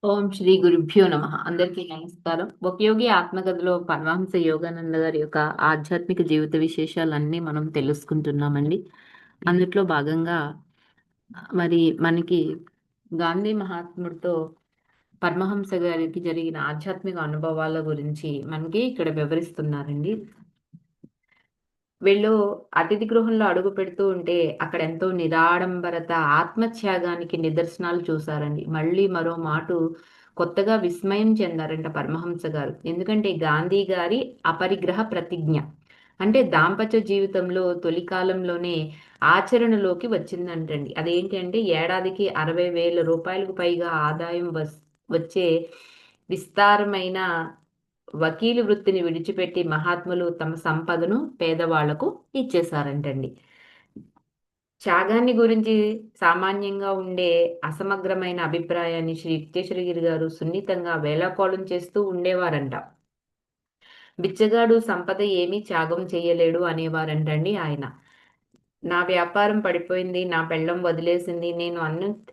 ఓం శ్రీ గురుభ్యో నమ. అందరికీ నమస్కారం. ఒక యోగి ఆత్మకథలో పరమహంస యోగానంద గారి యొక్క ఆధ్యాత్మిక జీవిత విశేషాలన్నీ మనం తెలుసుకుంటున్నామండి. అందుట్లో భాగంగా మరి మనకి గాంధీ మహాత్ముడితో పరమహంస గారికి జరిగిన ఆధ్యాత్మిక అనుభవాల గురించి మనకి ఇక్కడ వివరిస్తున్నారండి. వీళ్ళు అతిథి గృహంలో అడుగు పెడుతూ ఉంటే అక్కడ ఎంతో నిరాడంబరత, ఆత్మత్యాగానికి నిదర్శనాలు చూసారండి. మళ్ళీ మరో మాటు కొత్తగా విస్మయం చెందారంట పరమహంస గారు. ఎందుకంటే గాంధీ గారి అపరిగ్రహ ప్రతిజ్ఞ. అంటే దాంపత్య జీవితంలో తొలి కాలంలోనే ఆచరణలోకి వచ్చిందంటండి. అదేంటి అంటే ఏడాదికి 60,000 రూపాయలకు పైగా ఆదాయం వచ్చే విస్తారమైన వకీలు వృత్తిని విడిచిపెట్టి మహాత్ములు తమ సంపదను పేదవాళ్లకు ఇచ్చేశారంటండి. త్యాగాన్ని గురించి సామాన్యంగా ఉండే అసమగ్రమైన అభిప్రాయాన్ని శ్రీ యుక్తేశ్వరగిరి గారు సున్నితంగా వేళాకోళం చేస్తూ ఉండేవారంట. బిచ్చగాడు సంపద ఏమీ త్యాగం చేయలేడు అనేవారంటండి ఆయన. నా వ్యాపారం పడిపోయింది, నా పెళ్ళం వదిలేసింది, నేను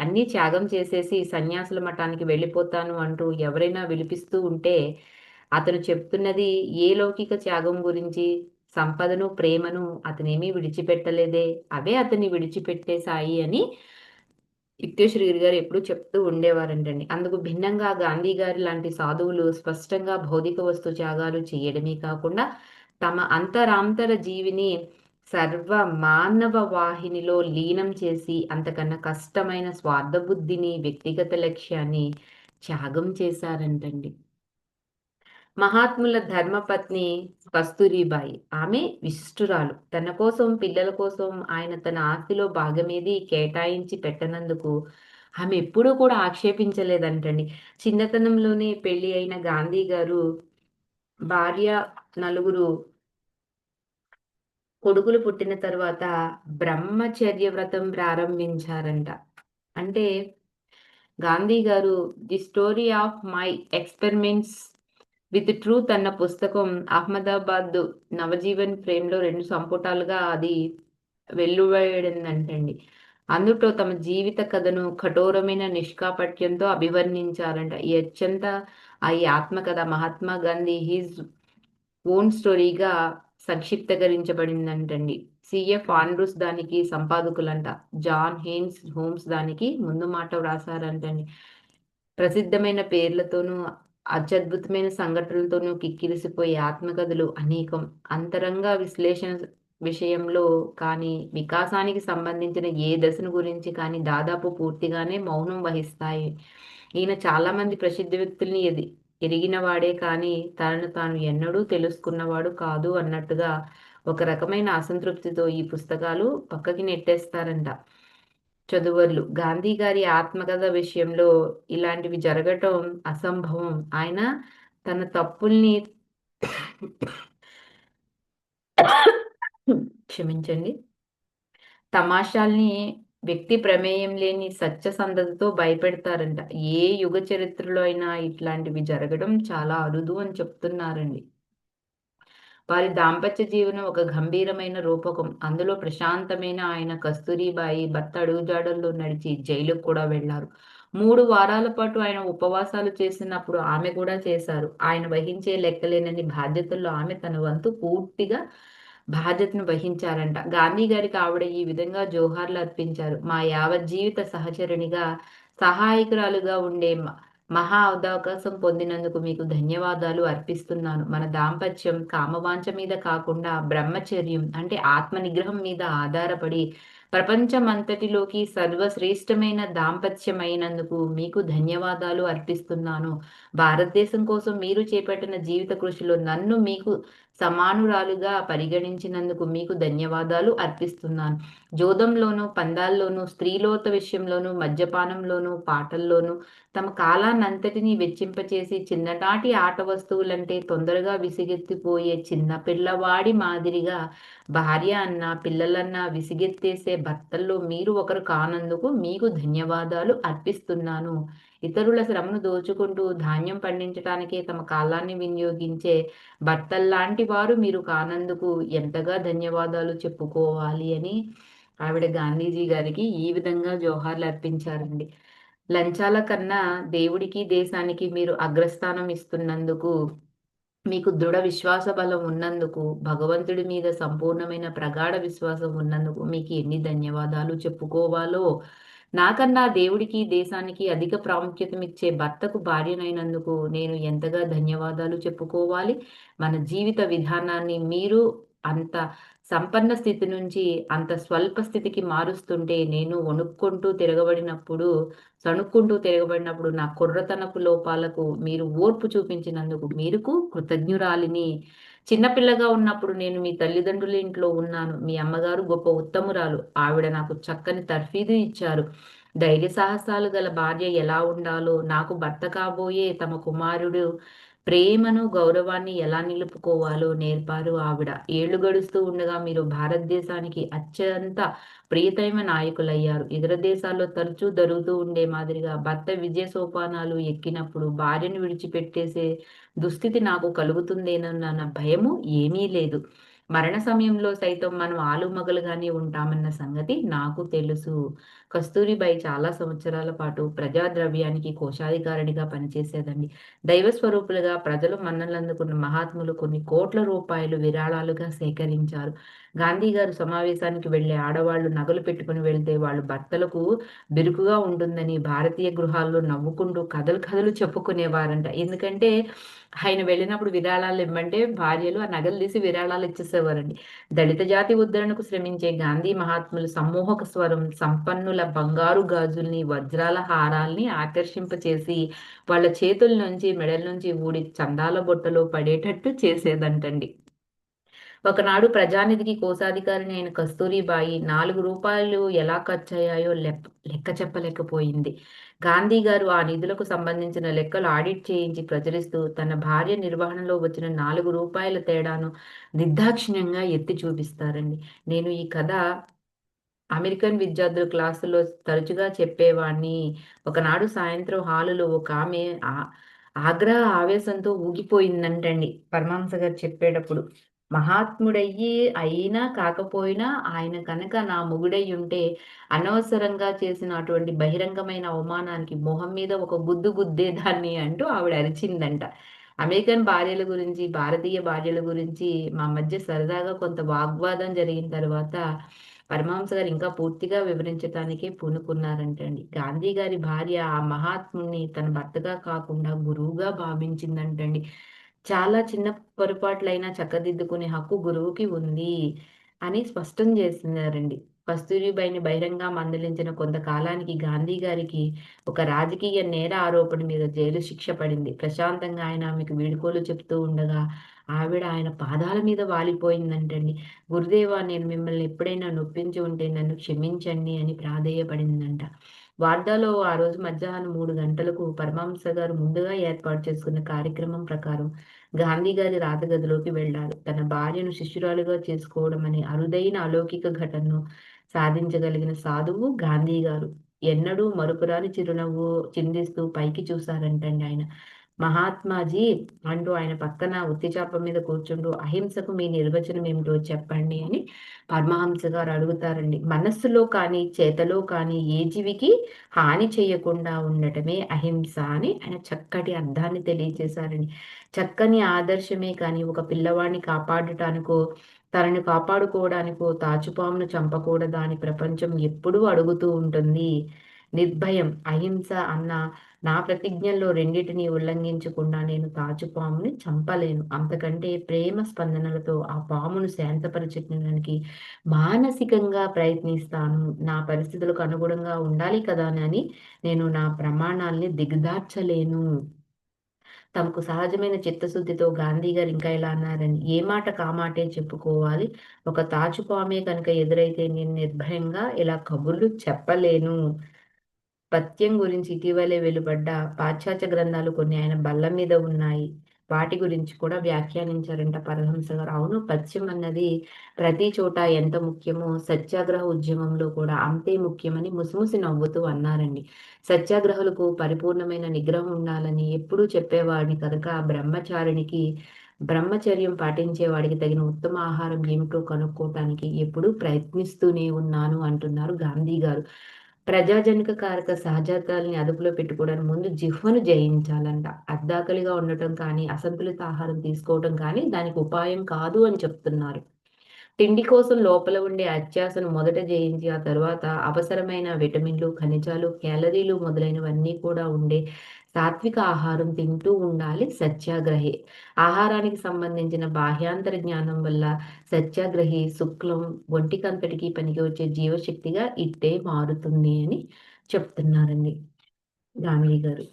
అన్నీ త్యాగం చేసేసి సన్యాసుల మఠానికి వెళ్ళిపోతాను అంటూ ఎవరైనా విలిపిస్తూ ఉంటే అతను చెప్తున్నది ఏ లౌకిక త్యాగం గురించి? సంపదను, ప్రేమను అతనేమీ విడిచిపెట్టలేదే, అవే అతన్ని విడిచిపెట్టేశాయి అని యుక్తేశ్వరగిరి గారు ఎప్పుడూ చెప్తూ ఉండేవారంటండి. అందుకు భిన్నంగా గాంధీ గారి లాంటి సాధువులు స్పష్టంగా భౌతిక వస్తు త్యాగాలు చేయడమే కాకుండా తమ అంతరాంతర జీవిని సర్వ మానవ వాహినిలో లీనం చేసి అంతకన్నా కష్టమైన స్వార్థబుద్ధిని, వ్యక్తిగత లక్ష్యాన్ని త్యాగం చేశారంటండి. మహాత్ముల ధర్మపత్ని కస్తూరిబాయి. ఆమె విశిష్టురాలు. తన కోసం, పిల్లల కోసం ఆయన తన ఆస్తిలో భాగమేది కేటాయించి పెట్టనందుకు ఆమె ఎప్పుడూ కూడా ఆక్షేపించలేదంటండి. చిన్నతనంలోనే పెళ్లి అయిన గాంధీ గారు భార్య, నలుగురు కొడుకులు పుట్టిన తర్వాత బ్రహ్మచర్య వ్రతం ప్రారంభించారంట. అంటే గాంధీ గారు 'the story of my experiments with truth' అన్న పుస్తకం అహ్మదాబాద్ నవజీవన్ ఫ్రేమ్‌లో 2 సంపుటాలుగా అది వెల్లువడిందంటండి. అందుట్లో తమ జీవిత కథను కఠోరమైన నిష్కాపట్యంతో అభివర్ణించారంట. ఈ ఆత్మకథ మహాత్మా గాంధీ హిజ్ ఓన్ స్టోరీగా సంక్షిప్తీకరించబడిందంటండి. సిఎఫ్ ఆండ్రూస్ దానికి సంపాదకులంట. జాన్ హెయిన్స్ హోమ్స్ దానికి ముందు మాట వ్రాసారంటండి. ప్రసిద్ధమైన పేర్లతోనూ, అత్యద్భుతమైన సంఘటనలతోనూ కిక్కిరిసిపోయే ఆత్మకథలు అనేకం. అంతరంగ విశ్లేషణ విషయంలో కానీ, వికాసానికి సంబంధించిన ఏ దశను గురించి కానీ దాదాపు పూర్తిగానే మౌనం వహిస్తాయి. ఈయన చాలా మంది ప్రసిద్ధ వ్యక్తుల్ని ఎరిగినవాడే కానీ, తనను తాను ఎన్నడూ తెలుసుకున్నవాడు కాదు అన్నట్టుగా ఒక రకమైన అసంతృప్తితో ఈ పుస్తకాలు పక్కకి నెట్టేస్తారంట చదువర్లు. గాంధీ గారి ఆత్మకథ విషయంలో ఇలాంటివి జరగటం అసంభవం. ఆయన తన తప్పుల్ని క్షమించండి. తమాషాల్ని వ్యక్తి ప్రమేయం లేని సత్యసంధతతో భయపెడతారంట. ఏ యుగ చరిత్రలో అయినా ఇట్లాంటివి జరగడం చాలా అరుదు అని చెప్తున్నారండి. వారి దాంపత్య జీవనం ఒక గంభీరమైన రూపకం. అందులో ప్రశాంతమైన ఆయన కస్తూరిబాయి భర్త అడుగుజాడల్లో నడిచి జైలుకు కూడా వెళ్లారు. 3 వారాల పాటు ఆయన ఉపవాసాలు చేసినప్పుడు ఆమె కూడా చేశారు. ఆయన వహించే లెక్కలేనన్ని బాధ్యతల్లో ఆమె తన వంతు పూర్తిగా బాధ్యతను వహించారంట. గాంధీ గారికి ఆవిడ ఈ విధంగా జోహార్లు అర్పించారు. మా యావత్ జీవిత సహచరునిగా, సహాయకురాలుగా ఉండే మహా అవకాశం పొందినందుకు మీకు ధన్యవాదాలు అర్పిస్తున్నాను. మన దాంపత్యం కామవాంఛ మీద కాకుండా బ్రహ్మచర్యం అంటే ఆత్మ నిగ్రహం మీద ఆధారపడి ప్రపంచమంతటిలోకి సర్వశ్రేష్టమైన దాంపత్యమైనందుకు మీకు ధన్యవాదాలు అర్పిస్తున్నాను. భారతదేశం కోసం మీరు చేపట్టిన జీవిత కృషిలో నన్ను మీకు సమానురాలుగా పరిగణించినందుకు మీకు ధన్యవాదాలు అర్పిస్తున్నాను. జోదంలోనూ, పందాల్లోనూ, స్త్రీలోత విషయంలోనూ, మద్యపానంలోనూ, పాటల్లోనూ తమ కాలాన్నంతటినీ వెచ్చింపచేసి చిన్ననాటి ఆట వస్తువులంటే తొందరగా విసిగెత్తిపోయే చిన్న పిల్లవాడి మాదిరిగా భార్య అన్నా, పిల్లలన్నా విసిగెత్తేసే భర్తల్లో మీరు ఒకరు కానందుకు మీకు ధన్యవాదాలు అర్పిస్తున్నాను. ఇతరుల శ్రమను దోచుకుంటూ ధాన్యం పండించటానికే తమ కాలాన్ని వినియోగించే భర్తల్లాంటి వారు మీరు కానందుకు ఎంతగా ధన్యవాదాలు చెప్పుకోవాలి అని ఆవిడ గాంధీజీ గారికి ఈ విధంగా జోహార్లు అర్పించారండి. లంచాల కన్నా దేవుడికి, దేశానికి మీరు అగ్రస్థానం ఇస్తున్నందుకు, మీకు దృఢ విశ్వాస బలం ఉన్నందుకు, భగవంతుడి మీద సంపూర్ణమైన ప్రగాఢ విశ్వాసం ఉన్నందుకు మీకు ఎన్ని ధన్యవాదాలు చెప్పుకోవాలో, నాకన్నా దేవుడికి, దేశానికి అధిక ప్రాముఖ్యతమిచ్చే భర్తకు భార్యనైనందుకు నేను ఎంతగా ధన్యవాదాలు చెప్పుకోవాలి. మన జీవిత విధానాన్ని మీరు అంత సంపన్న స్థితి నుంచి అంత స్వల్ప స్థితికి మారుస్తుంటే నేను సణుక్కుంటూ తిరగబడినప్పుడు నా కుర్రతనపు లోపాలకు మీరు ఓర్పు చూపించినందుకు మీరుకు కృతజ్ఞురాలిని. చిన్నపిల్లగా ఉన్నప్పుడు నేను మీ తల్లిదండ్రుల ఇంట్లో ఉన్నాను. మీ అమ్మగారు గొప్ప ఉత్తమురాలు. ఆవిడ నాకు చక్కని తర్ఫీదు ఇచ్చారు. ధైర్య సాహసాలు గల భార్య ఎలా ఉండాలో, నాకు భర్త కాబోయే తమ కుమారుడు ప్రేమను, గౌరవాన్ని ఎలా నిలుపుకోవాలో నేర్పారు ఆవిడ. ఏళ్లు గడుస్తూ ఉండగా మీరు భారతదేశానికి అత్యంత ప్రియతమ నాయకులయ్యారు. ఇతర దేశాల్లో తరచూ జరుగుతూ ఉండే మాదిరిగా భర్త విజయ సోపానాలు ఎక్కినప్పుడు భార్యను విడిచిపెట్టేసే దుస్థితి నాకు కలుగుతుందేనన్న భయము ఏమీ లేదు. మరణ సమయంలో సైతం మనం ఆలుమగలుగానే ఉంటామన్న సంగతి నాకు తెలుసు. కస్తూరిబాయి చాలా సంవత్సరాల పాటు ప్రజాద్రవ్యానికి కోశాధికారిణిగా పనిచేసేదండి. దైవ స్వరూపులుగా ప్రజలు మన్ననలందుకున్న మహాత్ములు కొన్ని కోట్ల రూపాయలు విరాళాలుగా సేకరించారు. గాంధీ గారు సమావేశానికి వెళ్లే ఆడవాళ్లు నగలు పెట్టుకుని వెళ్తే వాళ్ళు భర్తలకు బిరుకుగా ఉంటుందని భారతీయ గృహాల్లో నవ్వుకుంటూ కథలు కథలు చెప్పుకునేవారంట. ఎందుకంటే ఆయన వెళ్ళినప్పుడు విరాళాలు ఇమ్మంటే భార్యలు ఆ నగలు తీసి విరాళాలు ఇచ్చేసేవారండి. దళిత జాతి ఉద్ధరణకు శ్రమించే గాంధీ మహాత్ములు సమ్మోహక స్వరం సంపన్నుల బంగారు గాజుల్ని, వజ్రాల హారాల్ని ఆకర్షింపచేసి వాళ్ళ చేతుల నుంచి, మెడల నుంచి ఊడి చందాల బుట్టలో పడేటట్టు చేసేదంటండి. ఒకనాడు ప్రజానిధికి కోశాధికారిని అయిన కస్తూరిబాయి రూ. 4 ఎలా ఖర్చయ్యాయో లెక్క చెప్పలేకపోయింది. గాంధీ గారు ఆ నిధులకు సంబంధించిన లెక్కలు ఆడిట్ చేయించి ప్రచురిస్తూ తన భార్య నిర్వహణలో వచ్చిన రూ. 4 తేడాను నిర్దాక్షిణ్యంగా ఎత్తి చూపిస్తారండి. నేను ఈ కథ అమెరికన్ విద్యార్థుల క్లాసులో తరచుగా చెప్పేవాణ్ణి. ఒకనాడు సాయంత్రం హాలులో ఒకామె ఆగ్రహ ఆవేశంతో ఊగిపోయిందంటండి పరమహంస గారు చెప్పేటప్పుడు. మహాత్ముడయ్యి అయినా కాకపోయినా ఆయన కనుక నా మొగుడయ్యుంటే అనవసరంగా చేసిన అటువంటి బహిరంగమైన అవమానానికి మొహం మీద ఒక గుద్దు గుద్దేదాన్ని అంటూ ఆవిడ అరిచిందంట. అమెరికన్ భార్యల గురించి, భారతీయ భార్యల గురించి మా మధ్య సరదాగా కొంత వాగ్వాదం జరిగిన తర్వాత పరమహంస గారు ఇంకా పూర్తిగా వివరించటానికే పూనుకున్నారంటండి. గాంధీ గారి భార్య ఆ మహాత్ముని తన భర్తగా కాకుండా గురువుగా భావించిందంటండి. చాలా చిన్న పొరపాట్లైనా చక్కదిద్దుకునే హక్కు గురువుకి ఉంది అని స్పష్టం చేస్తున్నారండి. కస్తూరిబాయిని బహిరంగ మందలించిన కొంతకాలానికి గాంధీ గారికి ఒక రాజకీయ నేర ఆరోపణ మీద జైలు శిక్ష పడింది. ప్రశాంతంగా ఆయన ఆమెకు వీడ్కోలు చెప్తూ ఉండగా ఆవిడ ఆయన పాదాల మీద వాలిపోయిందంటండి. గురుదేవా, నేను మిమ్మల్ని ఎప్పుడైనా నొప్పించి ఉంటే నన్ను క్షమించండి అని ప్రాధేయపడిందంట. వార్దాలో ఆ రోజు మధ్యాహ్నం 3 గంటలకు పరమహంస గారు ముందుగా ఏర్పాటు చేసుకున్న కార్యక్రమం ప్రకారం గాంధీ గారి రాతగదిలోకి వెళ్లారు. తన భార్యను శిష్యురాలుగా చేసుకోవడం అనే అరుదైన అలౌకిక ఘటనను సాధించగలిగిన సాధువు గాంధీ గారు. ఎన్నడూ మరుపురాని చిరునవ్వు చిందిస్తూ పైకి చూశారంటండి ఆయన. మహాత్మాజీ అంటూ ఆయన పక్కన ఉత్తిచాప మీద కూర్చుంటూ అహింసకు మీ నిర్వచనం ఏమిటో చెప్పండి అని పరమహంస గారు అడుగుతారండి. మనస్సులో కానీ చేతలో కానీ ఏ జీవికి హాని చేయకుండా ఉండటమే అహింస అని ఆయన చక్కటి అర్థాన్ని తెలియజేశారండి. చక్కని ఆదర్శమే కానీ ఒక పిల్లవాడిని కాపాడటానికో తనని కాపాడుకోవడానికో తాచుపామును చంపకూడదా అని ప్రపంచం ఎప్పుడూ అడుగుతూ ఉంటుంది. నిర్భయం అహింస అన్న నా ప్రతిజ్ఞల్లో రెండిటిని ఉల్లంఘించకుండా నేను తాచుపాముని చంపలేను. అంతకంటే ప్రేమ స్పందనలతో ఆ పామును శాంతపరచడానికి మానసికంగా ప్రయత్నిస్తాను. నా పరిస్థితులకు అనుగుణంగా ఉండాలి కదా అని నేను నా ప్రమాణాల్ని దిగదార్చలేను. తమకు సహజమైన చిత్తశుద్ధితో గాంధీ గారు ఇంకా ఇలా అన్నారని, ఏ మాట కామాటే చెప్పుకోవాలి. ఒక తాచుపామే కనుక ఎదురైతే నేను నిర్భయంగా ఇలా కబుర్లు చెప్పలేను. పథ్యం గురించి ఇటీవలే వెలువడ్డ పాశ్చాత్య గ్రంథాలు కొన్ని ఆయన బల్ల మీద ఉన్నాయి. వాటి గురించి కూడా వ్యాఖ్యానించారంట పరమహంస గారు. అవును, పథ్యం అన్నది ప్రతి చోట ఎంత ముఖ్యమో సత్యాగ్రహ ఉద్యమంలో కూడా అంతే ముఖ్యమని ముసిముసి నవ్వుతూ అన్నారండి. సత్యాగ్రహులకు పరిపూర్ణమైన నిగ్రహం ఉండాలని ఎప్పుడూ చెప్పేవాడిని కనుక బ్రహ్మచర్యం పాటించేవాడికి తగిన ఉత్తమ ఆహారం ఏమిటో కనుక్కోవటానికి ఎప్పుడూ ప్రయత్నిస్తూనే ఉన్నాను అంటున్నారు గాంధీ గారు. ప్రజాజనిక కారక సహజాతాల్ని అదుపులో పెట్టుకోవడానికి ముందు జిహ్వను జయించాలంట. అద్దాకలిగా ఉండటం కానీ, అసంతులిత ఆహారం తీసుకోవటం కానీ దానికి ఉపాయం కాదు అని చెప్తున్నారు. తిండి కోసం లోపల ఉండే అత్యాశను మొదట జయించి, ఆ తరువాత అవసరమైన విటమిన్లు, ఖనిజాలు, క్యాలరీలు మొదలైనవన్నీ కూడా ఉండే సాత్విక ఆహారం తింటూ ఉండాలి సత్యాగ్రహి. ఆహారానికి సంబంధించిన బాహ్యాంతర జ్ఞానం వల్ల సత్యాగ్రహి శుక్లం ఒంటికంతటికి పనికి వచ్చే జీవశక్తిగా ఇట్టే మారుతుంది అని చెప్తున్నారండి గాంధీ గారు.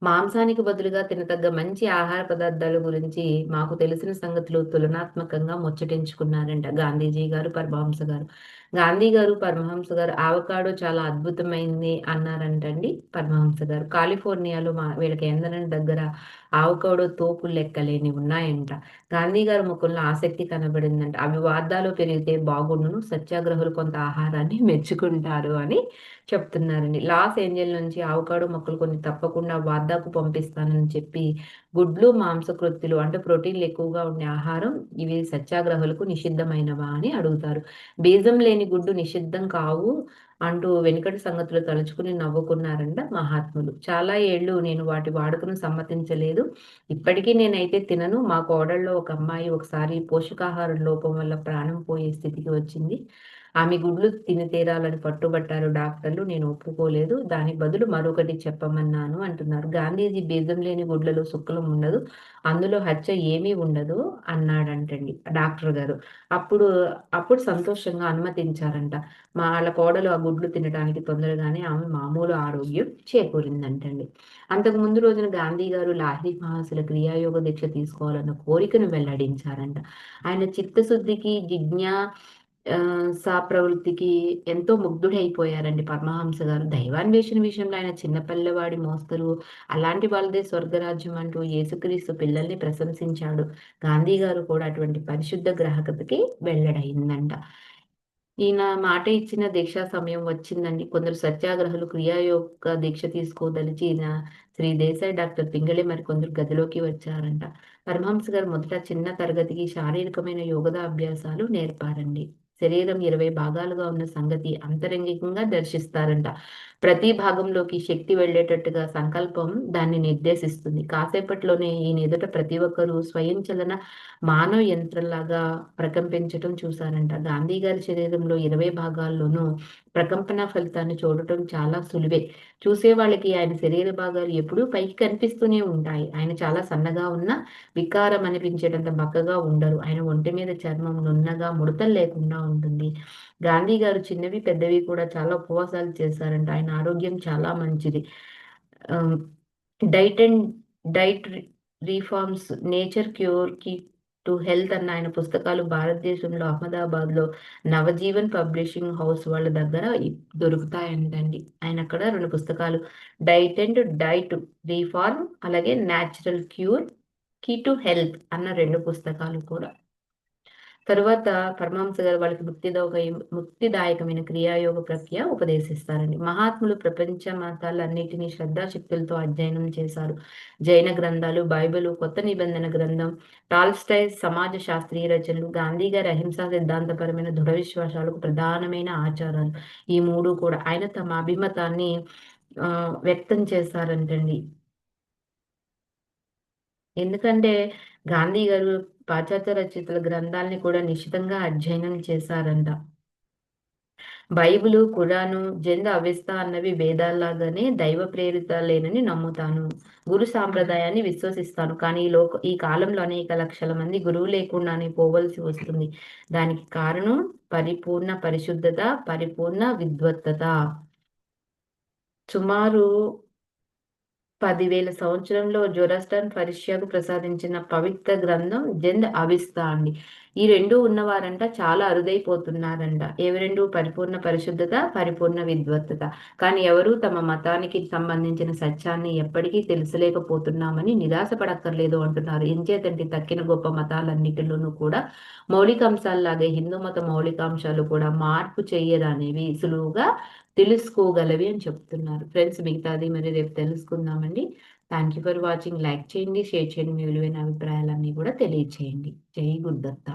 మాంసానికి బదులుగా తినతగ్గ మంచి ఆహార పదార్థాల గురించి మాకు తెలిసిన సంగతులు తులనాత్మకంగా ముచ్చటించుకున్నారంట గాంధీజీ గారు, పరమహంస గారు. గాంధీ గారు, పరమహంస గారు ఆవకాడో చాలా అద్భుతమైంది అన్నారంటండి పరమహంస గారు. కాలిఫోర్నియాలో వీళ్ళకి ఎందరం దగ్గర ఆవకాడో తోపులు లెక్కలేని ఉన్నాయంట. గాంధీ గారి ముఖంలో ఆసక్తి కనబడిందంట. అవి వార్దాలో పెరిగితే బాగుండును. సత్యాగ్రహులు కొంత ఆహారాన్ని మెచ్చుకుంటారు అని చెప్తున్నారండి. లాస్ ఏంజెల్ నుంచి ఆవకాడో మొక్కలు కొన్ని తప్పకుండా వార్దాకు పంపిస్తానని చెప్పి, గుడ్లు, మాంసకృత్తులు అంటే ప్రోటీన్‌లు ఎక్కువగా ఉండే ఆహారం ఇవి సత్యాగ్రహులకు నిషిద్ధమైనవా అని అడుగుతారు. బీజం లేని గుడ్డు నిషిద్ధం కావు అంటూ వెనుకటి సంగతులు తలుచుకుని నవ్వుకున్నారంట మహాత్ములు. చాలా ఏళ్ళు నేను వాటి వాడుకను సమ్మతించలేదు. ఇప్పటికీ నేనైతే తినను. మా కోడల్లో ఒక అమ్మాయి ఒకసారి పోషకాహార లోపం వల్ల ప్రాణం పోయే స్థితికి వచ్చింది. ఆమె గుడ్లు తిని తీరాలని పట్టుబట్టారు డాక్టర్లు. నేను ఒప్పుకోలేదు. దాని బదులు మరొకటి చెప్పమన్నాను అంటున్నారు. గాంధీజీ బీజం లేని గుడ్లలో శుక్లం ఉండదు. అందులో హత్య ఏమీ ఉండదు అన్నాడంటండి డాక్టర్ గారు. అప్పుడు, అప్పుడు సంతోషంగా అనుమతించారంట. ఆళ్ళ కోడలు ఆ గుడ్లు తినడానికి తొందరగానే ఆమె మామూలు ఆరోగ్యం చేకూరిందంటండి. అంతకు ముందు రోజున గాంధీ గారు లాహిరి మహాశయుల క్రియాయోగ దీక్ష తీసుకోవాలన్న కోరికను వెల్లడించారంట. ఆయన చిత్తశుద్ధికి ప్రవృత్తికి ఎంతో ముగ్ధుడైపోయారండి పరమహంస గారు. దైవాన్వేషణ విషయంలో ఆయన చిన్న పల్లెవాడి మోస్తరు, అలాంటి వాళ్ళదే స్వర్గరాజ్యం అంటూ యేసుక్రీస్తు పిల్లల్ని ప్రశంసించాడు. గాంధీ గారు కూడా అటువంటి పరిశుద్ధ గ్రాహకతకి వెల్లడయిందంట. ఈయన మాట ఇచ్చిన దీక్షా సమయం వచ్చిందండి. కొందరు సత్యాగ్రహులు క్రియాయోగ దీక్ష తీసుకోదలిచి శ్రీ దేశాయి, డాక్టర్ పింగళి మరికొందరు గదిలోకి వచ్చారంట. పరమహంస గారు మొదట చిన్న తరగతికి శారీరకమైన యోగదా అభ్యాసాలు నేర్పారండి. శరీరం 20 భాగాలుగా ఉన్న సంగతి అంతరంగికంగా దర్శిస్తారంట. ప్రతి భాగంలోకి శక్తి వెళ్ళేటట్టుగా సంకల్పం దాన్ని నిర్దేశిస్తుంది. కాసేపట్లోనే ఈయన ఎదుట ప్రతి ఒక్కరూ స్వయంచలన మానవ యంత్రంలాగా ప్రకంపించటం చూశారంట. గాంధీ గారి శరీరంలో 20 భాగాల్లోనూ ప్రకంపన ఫలితాన్ని చూడటం చాలా సులువే. చూసేవాళ్ళకి ఆయన శరీర భాగాలు ఎప్పుడూ పైకి కనిపిస్తూనే ఉంటాయి. ఆయన చాలా సన్నగా ఉన్నా వికారం అనిపించేటంత బక్కగా ఉండరు. ఆయన ఒంటి మీద చర్మం నున్నగా ముడతలు లేకుండా ఉంటుంది. గాంధీ గారు చిన్నవి, పెద్దవి కూడా చాలా ఉపవాసాలు చేశారంట. ఆయన ఆరోగ్యం చాలా మంచిది. ఆహ్, diet and diet reforms, nature cure కి టు హెల్త్ అన్న ఆయన పుస్తకాలు భారతదేశంలో అహ్మదాబాద్‌లో నవజీవన్ పబ్లిషింగ్ హౌస్ వాళ్ళ దగ్గర దొరుకుతాయంటండి. ఆయన అక్కడ 2 పుస్తకాలు డైట్ రిఫార్మ్ అలాగే natural cure key to health అన్న 2 పుస్తకాలు కూడా. తరువాత పరమహంస గారు వాళ్ళకి ముక్తిదాయకమైన క్రియాయోగ ప్రక్రియ ఉపదేశిస్తారండి. మహాత్ములు ప్రపంచ మతాలన్నిటినీ శ్రద్ధాశక్తులతో అధ్యయనం చేశారు. జైన గ్రంథాలు, బైబిలు, కొత్త నిబంధన గ్రంథం, టాల్స్టాయ్ సమాజ శాస్త్రీయ రచనలు, గాంధీ గారి అహింసా సిద్ధాంతపరమైన దృఢ విశ్వాసాలకు ప్రధానమైన ఆచారాలు. ఈ 3 కూడా ఆయన తమ అభిమతాన్ని వ్యక్తం చేశారంటండి. ఎందుకంటే గాంధీ గారు పాశ్చాత్య రచయితల గ్రంథాల్ని కూడా నిశితంగా అధ్యయనం చేశారంట. బైబిలు, ఖురాను, జంద్ అవెస్తా అన్నవి వేదాల్లాగానే దైవ ప్రేరితాలేనని నమ్ముతాను. గురు సాంప్రదాయాన్ని విశ్వసిస్తాను. కానీ ఈ కాలంలో అనేక లక్షల మంది గురువు లేకుండానే పోవలసి వస్తుంది. దానికి కారణం పరిపూర్ణ పరిశుద్ధత, పరిపూర్ణ విద్వత్తత. సుమారు 10,000 సంవత్సరంలో జొరాస్ట్రన్ పర్షియాకు ప్రసాదించిన పవిత్ర గ్రంథం జంద్ అవెస్తా అండి. ఈ 2 ఉన్నవారంట చాలా అరుదైపోతున్నారంట. ఏవి 2? పరిపూర్ణ పరిశుద్ధత, పరిపూర్ణ విద్వత్తత. కానీ ఎవరు తమ మతానికి సంబంధించిన సత్యాన్ని ఎప్పటికీ తెలుసలేకపోతున్నామని నిరాశ పడక్కర్లేదు అంటున్నారు. ఎంచేతంటే తక్కిన గొప్ప మతాలన్నిటిలోనూ కూడా మౌలికాంశాల్లాగే హిందూ మత మౌలికాంశాలు కూడా మార్పు చెయ్యరనేవి సులువుగా తెలుసుకోగలవి అని చెప్తున్నారు. ఫ్రెండ్స్ మిగతాది మరి రేపు తెలుసుకుందామండి. Thank you for watching. Like చేయండి, షేర్ చేయండి. మీ విలువైన అభిప్రాయాలన్నీ కూడా తెలియచేయండి. జై గురుదత్త.